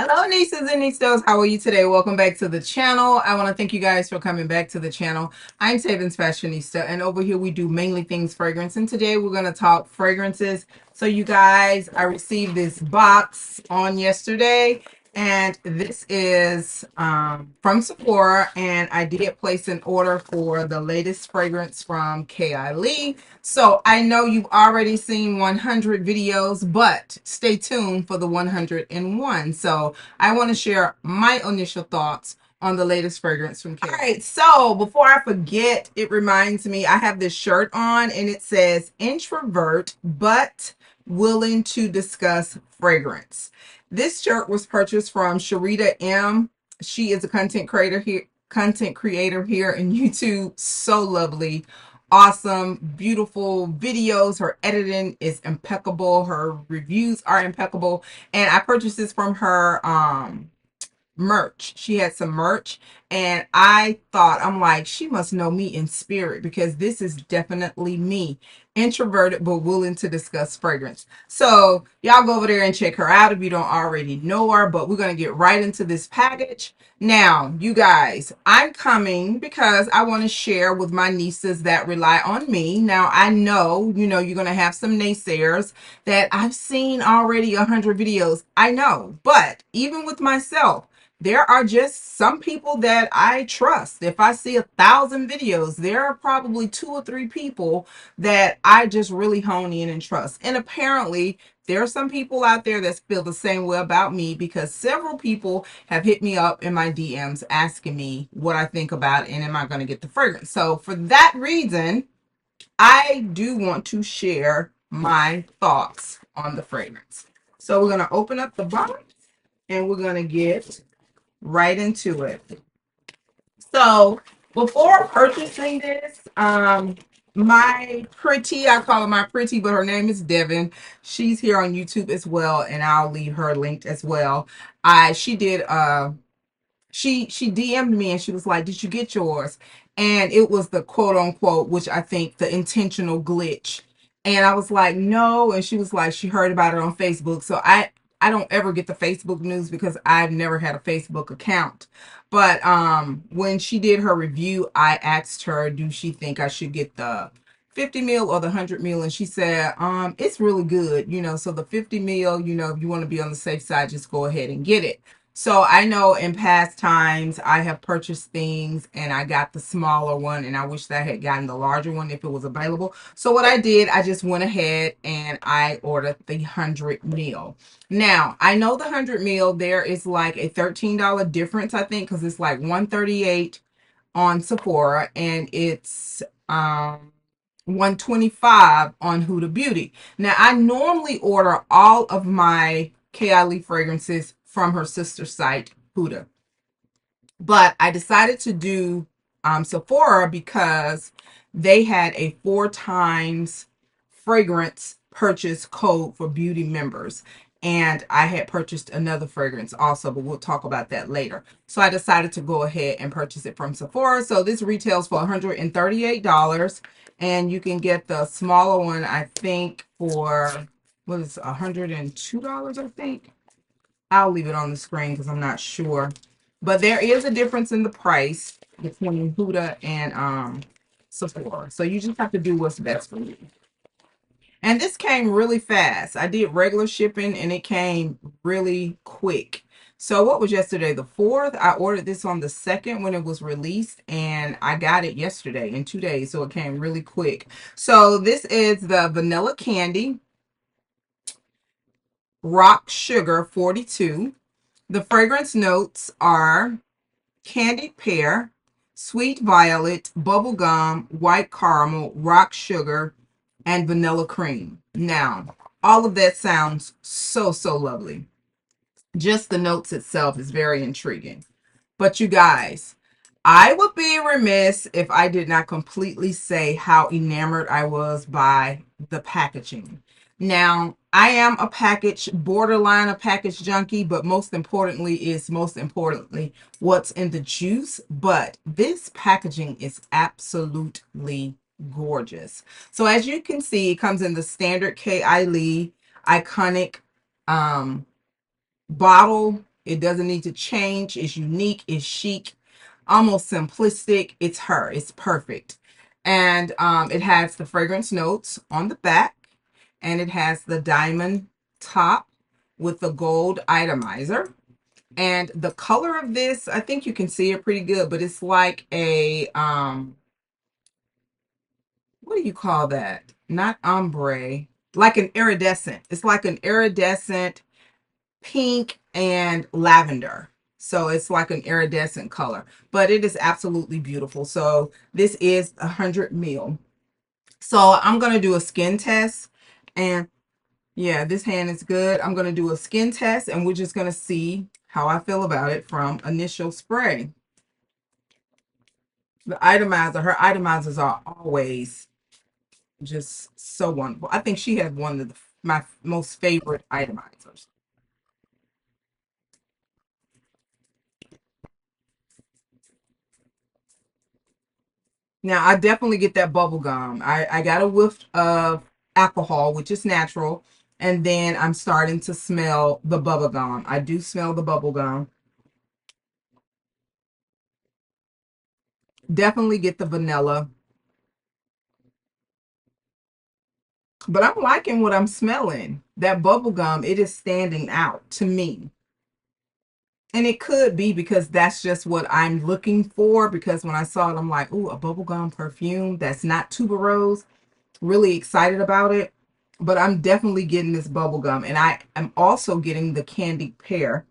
Hello, nieces and nieces. How are you today? Welcome back to the channel. I want to thank you guys for coming back to the channel. I'm SavingsFashionista, and over here we do mainly things fragrance. And today we're going to talk fragrances. So, you guys, I received this box on yesterday, and this is from Sephora. And I did place an order for the latest fragrance from Kayali. So I know you've already seen 100 videos, but stay tuned for the 101. So I want to share my initial thoughts on the latest fragrance from Kayla. All right, so before I forget, it reminds me I have this shirt on and it says introvert but willing to discuss fragrance. This shirt was purchased from Sharita M. She is a content creator here in YouTube. So lovely, awesome, beautiful videos. Her editing is impeccable. Her reviews are impeccable. And I purchased this from her merch. She had some merch, and I thought, I'm like, she must know me in spirit, because this is definitely me, introverted but willing to discuss fragrance. So y'all go over there and check her out if you don't already know her, but we're going to get right into this package. Now, you guys, I'm coming because I want to share with my nieces that rely on me. Now, I know, you're going to have some naysayers that I've seen already 100 videos. I know, but even with myself, there are just some people that I trust. If I see 1,000 videos, there are probably 2 or 3 people that I just really hone in and trust. And apparently, there are some people out there that feel the same way about me, because several people have hit me up in my DMs asking me what I think about it and am I going to get the fragrance. So for that reason, I do want to share my thoughts on the fragrance. So we're going to open up the box and we're going to get right into it. So before purchasing this, my pretty, I call her my pretty, but her name is Devin. She's here on YouTube as well, and I'll leave her linked as well. She did she DM'd me and she was like, "Did you get yours?" And it was the quote unquote, which I think the intentional glitch. And I was like, "No." And she was like, she heard about it on Facebook. So I don't ever get the Facebook news because I've never had a Facebook account. But when she did her review, I asked her, do she think I should get the 50 mil or the 100 mil? And she said, it's really good, so the 50 mil, if you want to be on the safe side, just go ahead and get it. So I know in past times I have purchased things and I got the smaller one, and I wish that I had gotten the larger one if it was available. So what I did, I just went ahead and I ordered the 100 mil. Now, I know the 100 mil, there is like a $13 difference, I think, because it's like 138 on Sephora and it's 125 on Huda Beauty. Now, I normally order all of my Kayali fragrances from her sister site, Huda. But I decided to do Sephora because they had a 4 times fragrance purchase code for beauty members. And I had purchased another fragrance also, but we'll talk about that later. So I decided to go ahead and purchase it from Sephora. So this retails for $138. And you can get the smaller one, I think, for, what is it, $102, I think. I'll leave it on the screen because I'm not sure. But there is a difference in the price between Huda and Sephora. So you just have to do what's best for you. And this came really fast. I did regular shipping and it came really quick. So what was yesterday? The 4th. I ordered this on the 2nd when it was released, and I got it yesterday in 2 days. So it came really quick. So this is the Vanilla Candy Rock Sugar 42. The fragrance notes are candied pear, sweet violet, bubblegum, white caramel, rock sugar, and vanilla cream. Now, all of that sounds so lovely. Just the notes itself is very intriguing. But you guys, I would be remiss if I did not completely say how enamored I was by the packaging. Now, I am borderline a package junkie, but most importantly what's in the juice. But this packaging is absolutely gorgeous. So as you can see, it comes in the standard Kayali iconic bottle It doesn't need to change. It's unique. It's chic, almost simplistic. It's her. It's perfect. And it has the fragrance notes on the back, and it has the diamond top with the gold itomizer. And the color of this, I think you can see it pretty good, but it's like a what do you call that? Not ombre, like an iridescent. It's like an iridescent pink and lavender. So it's like an iridescent color, but it is absolutely beautiful. So this is 100 ml. So I'm going to do a skin test, and yeah, this hand is good. I'm going to do a skin test, and we're just going to see how I feel about it from initial spray. The itomizer, her itomizers are always just so wonderful. I think she has one of my most favorite itemizers. Now, I definitely get that bubble gum. I got a whiff of alcohol, which is natural, and then I'm starting to smell the bubble gum. I do smell the bubble gum. Definitely get the vanilla, but I'm liking what I'm smelling. That bubble gum, it is standing out to me. And it could be because that's just what I'm looking for. Because when I saw it, I'm like, ooh, a bubblegum perfume that's not tuberose. Really excited about it. But I'm definitely getting this bubblegum. And I am also getting the candied pear.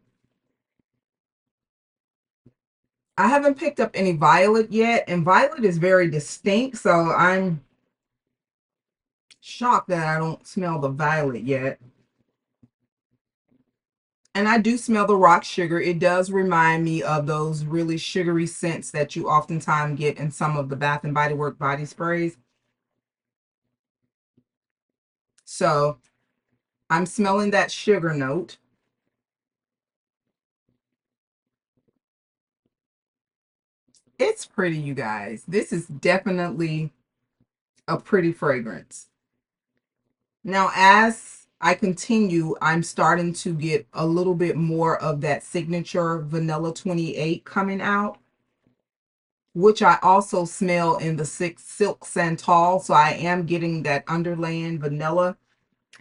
I haven't picked up any violet yet. And violet is very distinct. So I'm shocked that I don't smell the violet yet. And I do smell the rock sugar. It does remind me of those really sugary scents that you oftentimes get in some of the Bath and Body Works body sprays. So I'm smelling that sugar note. It's pretty, you guys. This is definitely a pretty fragrance. Now, as I continue, I'm starting to get a little bit more of that signature vanilla 28 coming out, which I also smell in the silk santal. So I am getting that underlaying vanilla.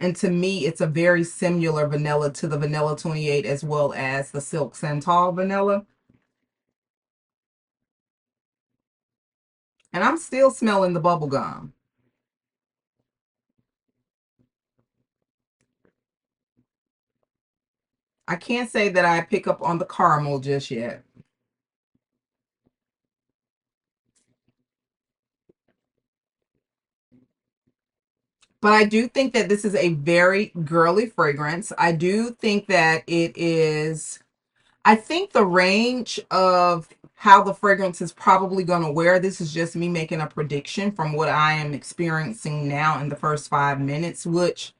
And to me, it's a very similar vanilla to the vanilla 28 as well as the silk santal vanilla. And I'm still smelling the bubble gum. I can't say that I pick up on the caramel just yet. But I do think that this is a very girly fragrance. I do think that it is, I think the range of how the fragrance is probably going to wear, this is just me making a prediction from what I am experiencing now in the first 5 minutes, which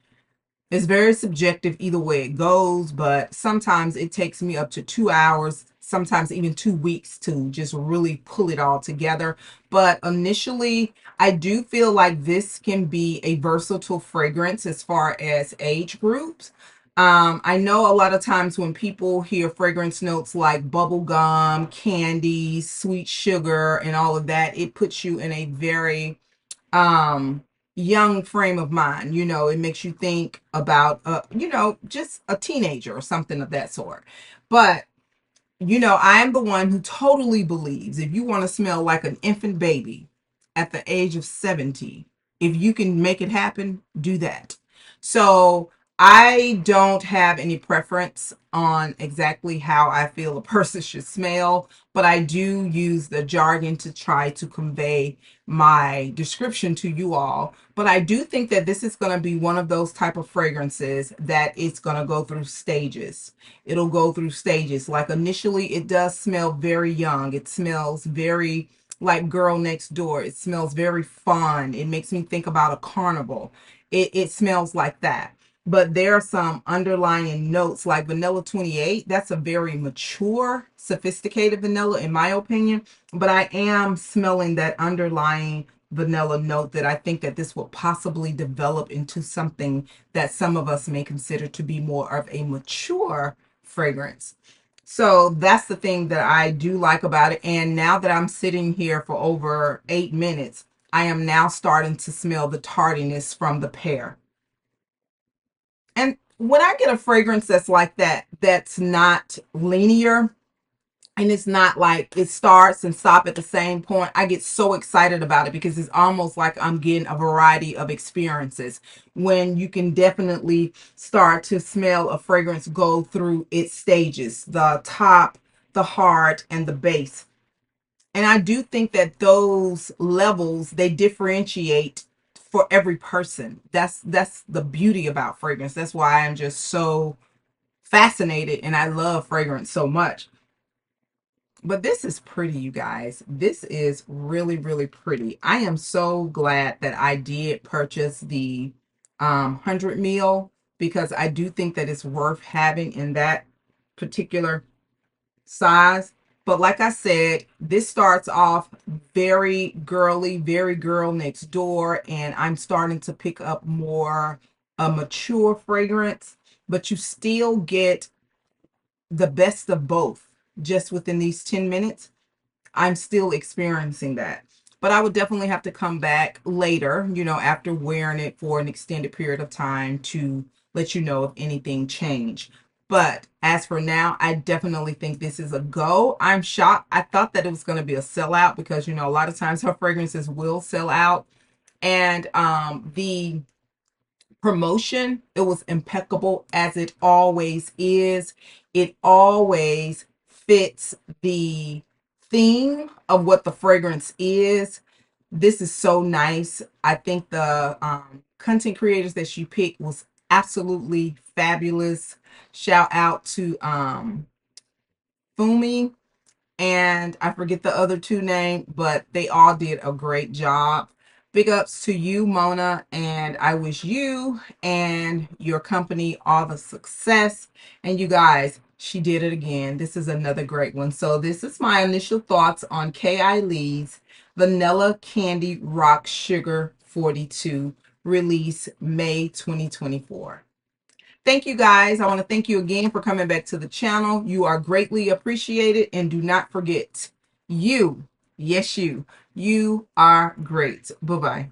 it's very subjective either way it goes, but sometimes it takes me up to 2 hours, sometimes even 2 weeks to just really pull it all together. But initially, I do feel like this can be a versatile fragrance as far as age groups. I know a lot of times when people hear fragrance notes like bubble gum, candy, sweet sugar, and all of that, it puts you in a very young frame of mind. It makes you think about just a teenager or something of that sort. But I am the one who totally believes if you want to smell like an infant baby at the age of 70, if you can make it happen, do that. So I don't have any preference on exactly how I feel a person should smell, but I do use the jargon to try to convey my description to you all. But I do think that this is going to be one of those type of fragrances that it's going to go through stages. It'll go through stages. Like initially, it does smell very young. It smells very like girl next door. It smells very fun. It makes me think about a carnival. It smells like that. But there are some underlying notes like vanilla 28. That's a very mature, sophisticated vanilla, in my opinion. But I am smelling that underlying vanilla note that I think that this will possibly develop into something that some of us may consider to be more of a mature fragrance. So that's the thing that I do like about it. And now that I'm sitting here for over 8 minutes, I am now starting to smell the tardiness from the pear. And when I get a fragrance that's like that, that's not linear, and it's not like it starts and stop at the same point, I get so excited about it because it's almost like I'm getting a variety of experiences when you can definitely start to smell a fragrance go through its stages, the top, the heart, and the base. And I do think that those levels, they differentiate for every person. That's the beauty about fragrance. That's why I'm just so fascinated and I love fragrance so much. But this is pretty, you guys. This is really, really pretty. I am so glad that I did purchase the 100 mil because I do think that it's worth having in that particular size. But like I said, this starts off very girly, very girl next door, and I'm starting to pick up more a mature fragrance, but you still get the best of both just within these 10 minutes. I'm still experiencing that. But I would definitely have to come back later, after wearing it for an extended period of time to let you know if anything changed. But as for now, I definitely think this is a go. I'm shocked. I thought that it was going to be a sellout because, a lot of times her fragrances will sell out. And the promotion, it was impeccable as it always is. It always fits the theme of what the fragrance is. This is so nice. I think the content creators that she picked was absolutely fabulous. Shout out to Fumi, and I forget the other two names, but they all did a great job. Big ups to you, Mona, and I wish you and your company all the success. And you guys, she did it again. This is another great one. So this is my initial thoughts on Kayali's Vanilla Candy Rock Sugar 42, release May 2024. Thank you guys. I want to thank you again for coming back to the channel. You are greatly appreciated. And do not forget, you, yes, you are great. Bye-bye.